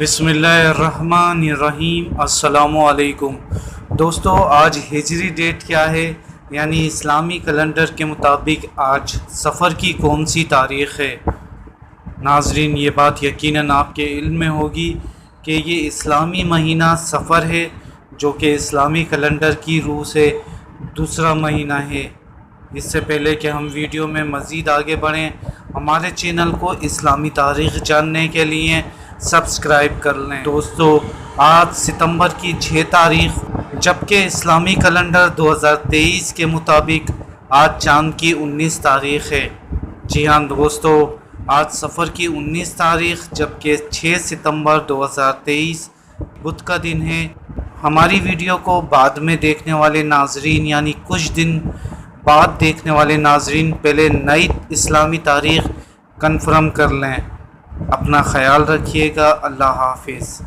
بسم اللہ الرحمن الرحیم۔ السلام علیکم دوستو، آج ہجری ڈیٹ کیا ہے؟ یعنی اسلامی کیلنڈر کے مطابق آج سفر کی کون سی تاریخ ہے؟ ناظرین، یہ بات یقیناً آپ کے علم میں ہوگی کہ یہ اسلامی مہینہ سفر ہے، جو کہ اسلامی کیلنڈر کی روح سے دوسرا مہینہ ہے۔ اس سے پہلے کہ ہم ویڈیو میں مزید آگے بڑھیں، ہمارے چینل کو اسلامی تاریخ جاننے کے لیے سبسکرائب کر لیں۔ دوستو، آج ستمبر کی 6 تاریخ، جبکہ اسلامی کیلنڈر 2023 کے مطابق آج چاند کی 19 تاریخ ہے۔ جی ہاں دوستو، آج سفر کی 19 تاریخ جبکہ 6 ستمبر 2023 بدھ کا دن ہے۔ ہماری ویڈیو کو بعد میں دیکھنے والے ناظرین، یعنی کچھ دن بعد دیکھنے والے ناظرین، پہلے نئی اسلامی تاریخ کنفرم کر لیں۔ اپنا خیال رکھیے گا۔ اللہ حافظ۔